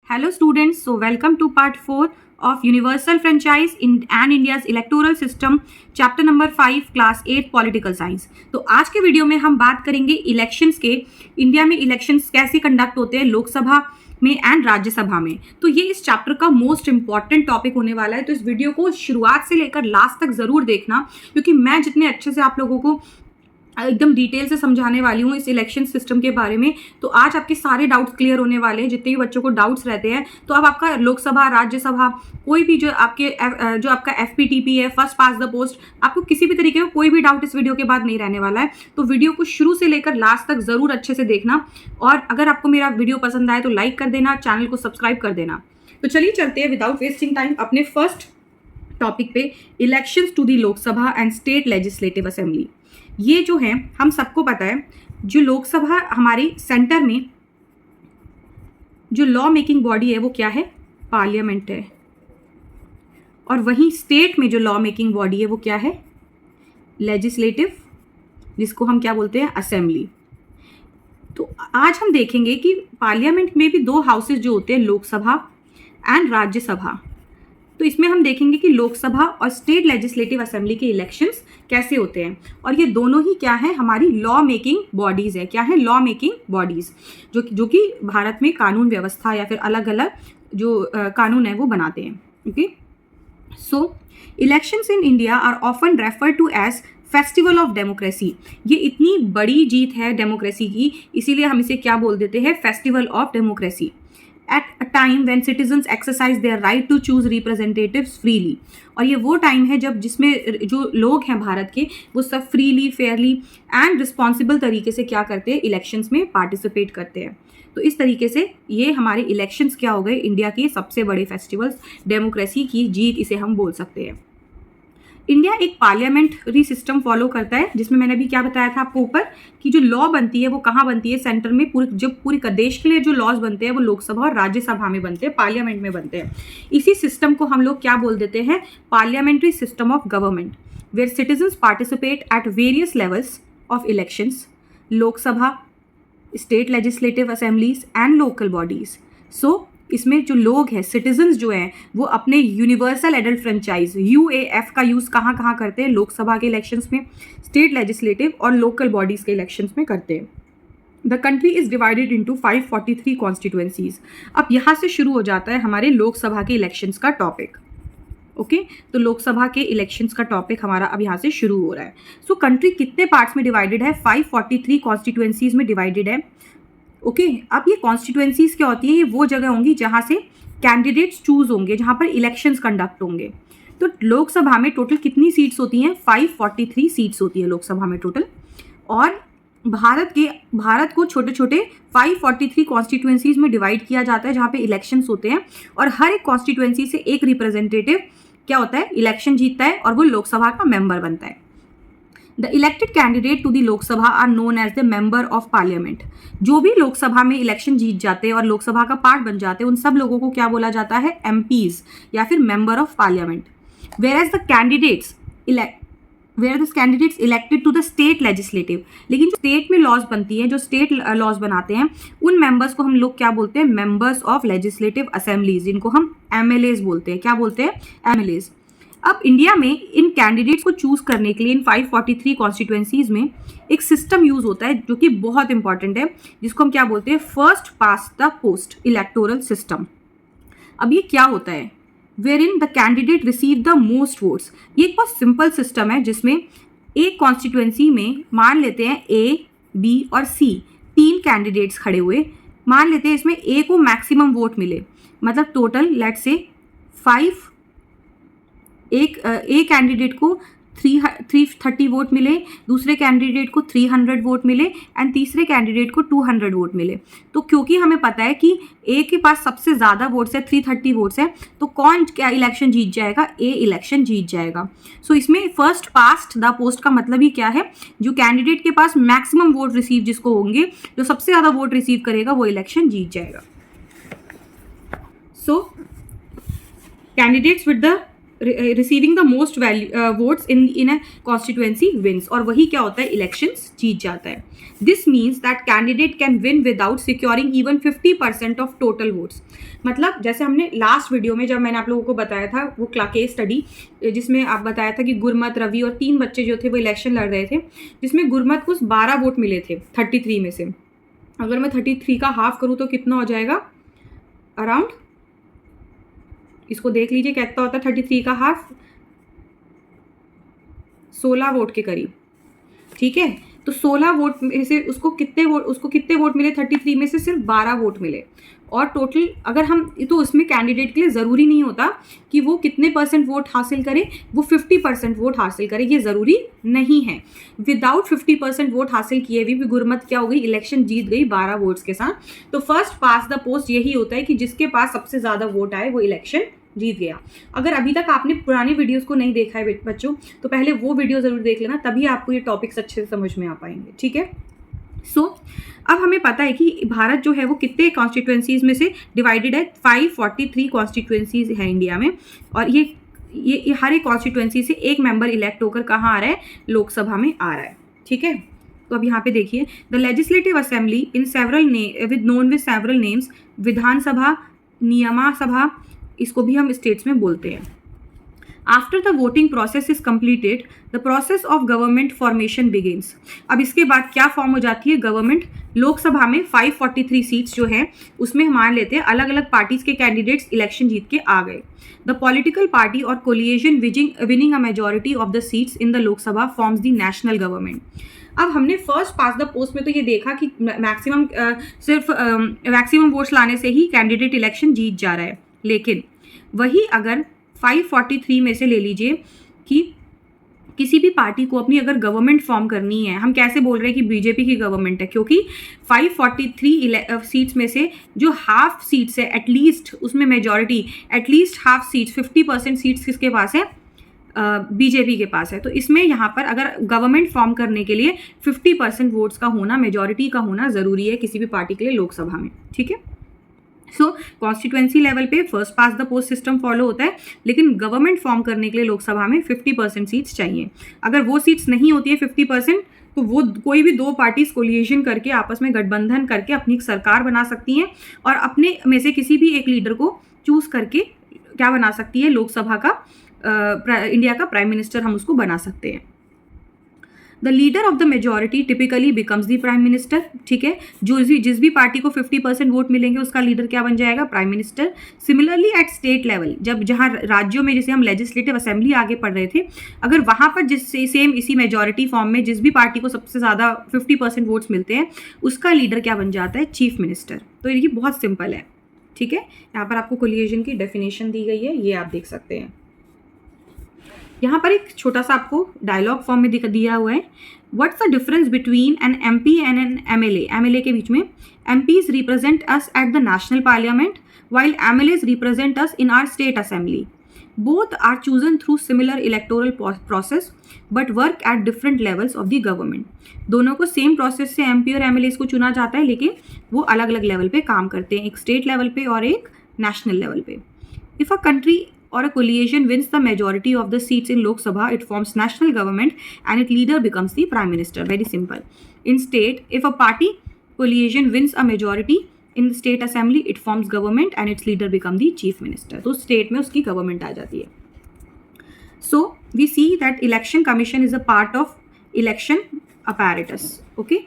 Hello students, so welcome to part 4 of Universal Franchise in and India's Electoral System, chapter number 5, class 8 Political Science। तो आज के video में हम बात करेंगे इलेक्शंस के, इंडिया में इलेक्शंस कैसे कंडक्ट होते हैं लोकसभा में एंड राज्यसभा में। तो ये इस चैप्टर का मोस्ट इंपॉर्टेंट टॉपिक होने वाला है, तो इस वीडियो को शुरुआत से लेकर लास्ट तक जरूर देखना, क्योंकि मैं जितने अच्छे से आप लोगों को एकदम डिटेल से समझाने वाली हूँ इस इलेक्शन सिस्टम के बारे में, तो आज आपके सारे डाउट्स क्लियर होने वाले हैं। जितने भी बच्चों को डाउट्स रहते हैं, तो अब आपका लोकसभा, राज्यसभा, कोई भी जो आपका FPTP है, फर्स्ट पास द पोस्ट, आपको किसी भी तरीके का कोई भी डाउट इस वीडियो के बाद नहीं रहने वाला है। तो वीडियो को शुरू से लेकर लास्ट तक जरूर अच्छे से देखना, और अगर आपको मेरा वीडियो पसंद आए तो लाइक कर देना, चैनल को सब्सक्राइब कर देना। तो चलिए चलते हैं विदाउट वेस्टिंग टाइम अपने फर्स्ट टॉपिक पे, elections to the Lok Sabha and state legislative assembly. ये जो है हम सबको पता है, जो लोकसभा हमारी सेंटर में जो लॉ मेकिंग बॉडी है वो क्या है, पार्लियामेंट है, और वहीं स्टेट में जो लॉ मेकिंग बॉडी है वो क्या है, लेजिस्लेटिव, जिसको हम क्या बोलते हैं, असेंबली। तो आज हम देखेंगे कि पार्लियामेंट में भी दो हाउसेज जो होते हैं, लोकसभा एंड राज्यसभा। तो इसमें हम देखेंगे कि लोकसभा और स्टेट लेजिस्लेटिव असेंबली के इलेक्शंस कैसे होते हैं, और ये दोनों ही क्या है, हमारी लॉ मेकिंग बॉडीज है। क्या है, लॉ मेकिंग बॉडीज, जो कि भारत में कानून व्यवस्था या फिर अलग अलग जो कानून है वो बनाते हैं। Okay, so elections in India are often referred to as festival of democracy. ये इतनी बड़ी जीत है डेमोक्रेसी की, इसीलिए हम इसे क्या बोल देते हैं, festival of democracy. At a time when citizens exercise their right to choose representatives freely। और ये वो टाइम है जब जिसमें जो लोग हैं भारत के, वो सब फ्रीली, फेयरली एंड रिस्पॉन्सिबल तरीके से क्या करते हैं, इलेक्शंस में पार्टिसिपेट करते हैं। तो इस तरीके से ये हमारे इलेक्शंस क्या हो गए, इंडिया के सबसे बड़े फेस्टिवल्स, डेमोक्रेसी की जीत इसे हम बोल सकते हैं। इंडिया एक पार्लियामेंट्री सिस्टम फॉलो करता है, जिसमें मैंने अभी क्या बताया था आपको ऊपर, कि जो लॉ बनती है वो कहाँ बनती है, सेंटर में। पूरे देश के लिए जो लॉज बनते हैं वो लोकसभा और राज्यसभा में बनते हैं, पार्लियामेंट में बनते हैं। इसी सिस्टम को हम लोग क्या बोल देते हैं, parliamentary system of government, where citizens participate at various levels of elections, Lok Sabha, state legislative assemblies and local bodies. So इसमें जो लोग हैं, सिटीजन्स जो हैं, वो अपने यूनिवर्सल एडल्ट फ्रेंचाइज UAF का यूज़ कहाँ कहाँ करते हैं, लोकसभा के इलेक्शंस में, स्टेट लेजिस्लेटिव और लोकल बॉडीज़ के इलेक्शंस में करते हैं। The country is divided into 543 constituencies. अब यहाँ से शुरू हो जाता है हमारे लोकसभा के इलेक्शंस का टॉपिक। ओके, तो लोकसभा के इलेक्शंस का टॉपिक हमारा अब यहाँ से शुरू हो रहा है। सो कंट्री कितने पार्ट्स में डिवाइडेड है, 543 कॉन्स्टिट्यूएंसीज में डिवाइडेड है। ओके, अब ये कॉन्स्टिट्यूएंसीज क्या होती है, ये वो जगह होंगी जहाँ से कैंडिडेट्स चूज होंगे, जहाँ पर इलेक्शंस कंडक्ट होंगे। तो लोकसभा में टोटल कितनी सीट्स होती हैं, 543 सीट्स होती है लोकसभा में टोटल। और भारत को छोटे छोटे 543 कॉन्स्टिट्यूएंसीज में डिवाइड किया जाता है, जहाँ पे इलेक्शंस होते हैं, और हर एक कॉन्स्टिट्यूएंसी से एक रिप्रेजेंटेटिव क्या होता है, इलेक्शन जीतता है, और वो लोकसभा का मेंबर बनता है। The elected candidate to the Lok Sabha are known as the member of parliament. जो भी लोकसभा में इलेक्शन जीत जाते हैं और लोकसभा का पार्ट बन जाते हैं, उन सब लोगों को क्या बोला जाता है, MPs या फिर member of parliament. Where the candidates elected to the state legislative. लेकिन जो स्टेट में लॉज बनती है, जो स्टेट लॉज बनाते हैं, उन मेंबर्स को हम लोग क्या बोलते हैं, मेंबर्स ऑफ लेजिस्लेटिव असेंबलीज, जिनको हम MLAs बोलते हैं। क्या बोलते हैं, MLAs। अब इंडिया में इन कैंडिडेट्स को चूज करने के लिए इन 543 कॉन्स्टिट्यूएंसीज में एक सिस्टम यूज होता है, जो कि बहुत इंपॉर्टेंट है, जिसको हम क्या बोलते हैं, first past the post electoral system. अब ये क्या होता है, where in the candidate receive the most votes. ये एक बहुत सिंपल सिस्टम है, जिसमें एक कॉन्स्टिट्यूएंसी में मान लेते हैं A, B और C 3 कैंडिडेट्स खड़े हुए। मान लेते हैं इसमें A को मैक्सिमम वोट मिले, मतलब टोटल लेट्स से 5, एक कैंडिडेट को 330 वोट मिले, दूसरे कैंडिडेट को 300 वोट मिले, एंड तीसरे कैंडिडेट को 200 वोट मिले। तो क्योंकि हमें पता है कि ए के पास सबसे ज़्यादा वोट्स है, 330 वोट्स है, तो कौन क्या इलेक्शन जीत जाएगा, ए इलेक्शन जीत जाएगा। सो इसमें फर्स्ट पास्ट द पोस्ट का मतलब ही क्या है, जो कैंडिडेट के पास मैक्सिमम वोट रिसीव जिसको होंगे, जो सबसे ज़्यादा वोट रिसीव करेगा वो इलेक्शन जीत जाएगा। So candidates with the receiving the most votes in a constituency wins, और वही क्या होता है, इलेक्शंस जीत जाता है. This means that candidate can win without securing even 50% of total votes. मतलब जैसे हमने लास्ट वीडियो में जब मैंने आप लोगों को बताया था वो केस स्टडी, जिसमें आप बताया था कि गुरमत, रवि और 3 बच्चे जो थे वो इलेक्शन लड़ रहे थे, जिसमें गुरमत को 12 वोट मिले थे 33 में से. अगर मैं 33 का हाफ करूँ तो कितना हो जाएगा, अराउंड, इसको देख लीजिए कितना होता है 33 का हाफ, 16 वोट के करीब. ठीक है, तो 16 वोट में से उसको कितने वोट मिले, 33 में से सिर्फ 12 वोट मिले. और टोटल अगर हम, तो उसमें कैंडिडेट के लिए ज़रूरी नहीं होता कि वो कितने % वोट हासिल करे, वो 50% वोट हासिल करे, ये ज़रूरी नहीं है. विदाउट 50% वोट हासिल किए भी गुरमत क्या हो गई, इलेक्शन जीत गई 12 वोट्स के साथ. तो फर्स्ट पास द पोस्ट यही होता है कि जिसके पास सबसे ज़्यादा वोट आए वो इलेक्शन जीत गया. अगर अभी तक आपने पुरानी वीडियोस को नहीं देखा है बच्चों, तो पहले वो वीडियो ज़रूर देख लेना, तभी आपको ये टॉपिक्स अच्छे से समझ में आ पाएंगे. ठीक है, सो अब हमें पता है कि भारत जो है वो कितने कॉन्स्टिट्यूएंसीज में से डिवाइडेड है, 543 कॉन्स्टिट्यूएंसीज है इंडिया में. और ये हर एक कॉन्स्टिट्यूएंसी से एक मेंबर इलेक्ट होकर कहाँ आ रहा है, लोकसभा में आ रहा है. ठीक है, तो अब यहाँ पे देखिए, the legislative assembly in several names, Vidhan Sabha, Niyama Sabha, इसको भी हम स्टेट्स में बोलते हैं. After the voting process is completed, the process of government formation begins. अब इसके बाद क्या फॉर्म हो जाती है, गवर्नमेंट. लोकसभा में 543 सीट्स जो हैं उसमें मान लेते हैं अलग अलग पार्टीज के कैंडिडेट्स इलेक्शन जीत के आ गए. द पॉलिटिकल पार्टी और coalition winning a majority of the seats in the Lok Sabha forms the national government. अब हमने फर्स्ट पास द पोस्ट में तो ये देखा कि मैक्सिमम वोट्स लाने से ही कैंडिडेट इलेक्शन जीत जा रहा है. लेकिन वही अगर 543 में से ले लीजिए कि किसी भी पार्टी को अपनी अगर गवर्नमेंट फॉर्म करनी है, हम कैसे बोल रहे हैं कि बीजेपी की गवर्नमेंट है, क्योंकि 543 सीट्स में से जो हाफ सीट्स है एटलीस्ट, उसमें majority at least half seats 50% seats किसके पास है, बीजेपी के पास है. तो इसमें यहाँ पर अगर गवर्नमेंट फॉर्म करने के लिए 50% वोट्स का होना, मेजॉरिटी का होना ज़रूरी है किसी भी पार्टी के लिए लोकसभा में. ठीक है, सो कॉन्स्टिट्यूएंसी लेवल पे first past the post system follow होता है, लेकिन गवर्नमेंट फॉर्म करने के लिए लोकसभा में 50% सीट्स चाहिए. अगर वो सीट्स नहीं होती है 50%, तो वो कोई भी 2 पार्टीज कोलिएशन करके आपस में गठबंधन करके अपनी एक सरकार बना सकती हैं और अपने में से किसी भी एक लीडर को चूज करके क्या बना सकती है, लोकसभा का इंडिया का प्राइम मिनिस्टर हम उसको बना सकते हैं. The leader of the majority typically becomes the prime minister. ठीक है, जिस भी पार्टी को 50% वोट मिलेंगे उसका लीडर क्या बन जाएगा, prime minister. Similarly at state level, जहाँ राज्यों में जैसे हम लेजिस्लेटिव असेंबली आगे पढ़ रहे थे, अगर वहाँ पर सेम इसी मेजॉरिटी फॉर्म में जिस भी पार्टी को सबसे ज़्यादा 50% वोट्स मिलते हैं उसका लीडर क्या बन जाता है, चीफ मिनिस्टर. तो ये बहुत सिंपल है. ठीक है, यहाँ पर आपको कोलिएशन की डेफिनेशन दी गई है, ये आप देख सकते हैं. यहाँ पर एक छोटा सा आपको डायलॉग फॉर्म में दिया हुआ है. What's the difference between an MP and an MLA. MLA के बीच में, MPs represent us at the national parliament while MLAs represent us in our state assembly. Both are chosen through similar electoral process but work at different levels of the government. दोनों को same process से MP और MLAs को चुना जाता है, लेकिन वो अलग अलग लेवल पे काम करते हैं, एक स्टेट लेवल पे और एक नेशनल लेवल पे. If a country or a coalition wins the majority of the seats in Lok Sabha, it forms national government and its leader becomes the prime minister. Very simple. In state, if a party coalition wins a majority in the state assembly, it forms government and its leader becomes the chief minister. तो state में उसकी government आ जाती है. So we see that election commission is a part of election apparatus. Okay?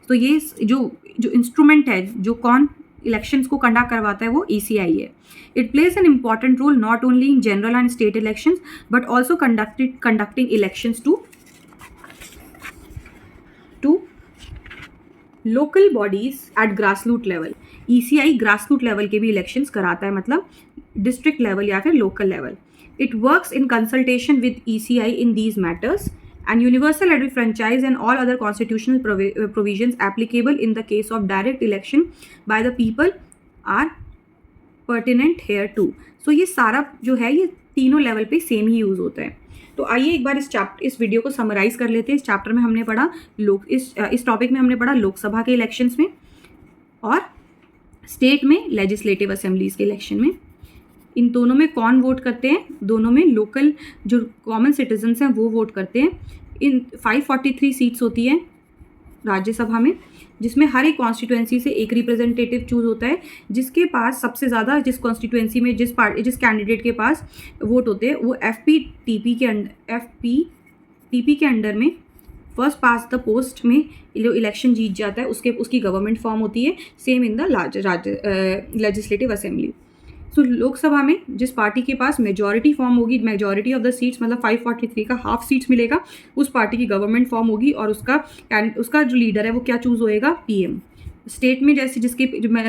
तो ये जो instrument है, जो कौन इलेक्शंस को कंडक्ट करवाता है, वो ECI है. It plays an important role not only in general and state elections but also conducting elections to local bodies at grassroots level. ECI grassroots level के भी elections कराता है, मतलब district level या फिर local level. It works in consultation with ECI in these matters, and universal adult franchise and all other constitutional provisions applicable in the case of direct election by the people are pertinent here too. So ये सारा जो है ये तीनों level पे same ही use होता है. तो आइए एक बार इस वीडियो को समराइज कर लेते हैं. इस चैप्टर में हमने पढ़ा इस टॉपिक में हमने पढ़ा लोकसभा के इलेक्शंस में और स्टेट में लेजिस्लेटिव असेंबलीज के इलेक्शन में. इन दोनों में कौन वोट करते हैं? दोनों में लोकल जो कॉमन सिटीजन्स हैं वो वोट करते हैं। इन 543 सीट्स होती हैं राज्यसभा में, जिसमें हर एक कॉन्स्टिट्यूएंसी से एक रिप्रेजेंटेटिव चूज होता है। जिसके पास सबसे ज़्यादा, जिस कॉन्स्टिट्यूएंसी में जिस कैंडिडेट के पास वोट होते हैं, वो एफपीटीपी के अंडर में फर्स्ट पास द पोस्ट में इलेक्शन जीत जाता है, उसकी गवर्नमेंट फॉर्म होती है। Same in the legislative assembly. So Lok Sabha में जिस पार्टी के पास मेजॉरिटी फॉर्म होगी, मेजॉरिटी ऑफ द सीट्स मतलब 543 का हाफ सीट्स मिलेगा, उस पार्टी की गवर्नमेंट फॉर्म होगी और उसका जो लीडर है वो क्या चूज होएगा? पीएम। स्टेट में जैसे जिसके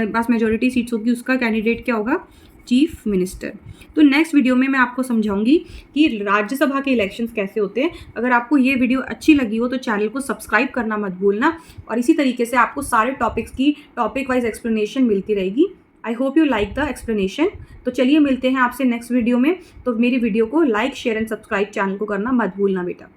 पास मेजॉरिटी सीट्स होगी उसका कैंडिडेट क्या होगा? Chief minister. तो नेक्स्ट वीडियो में मैं आपको समझाऊंगी कि राज्यसभा के इलेक्शंस कैसे होते हैं। अगर आपको ये वीडियो अच्छी लगी हो तो चैनल को सब्सक्राइब करना मत भूलना, और इसी तरीके से आपको सारे टॉपिक्स की टॉपिक वाइज एक्सप्लेनेशन मिलती रहेगी। I hope you like the explanation. तो चलिए मिलते हैं आपसे नेक्स्ट वीडियो में। तो मेरी वीडियो को like, share and subscribe channel को करना मत भूलना बेटा।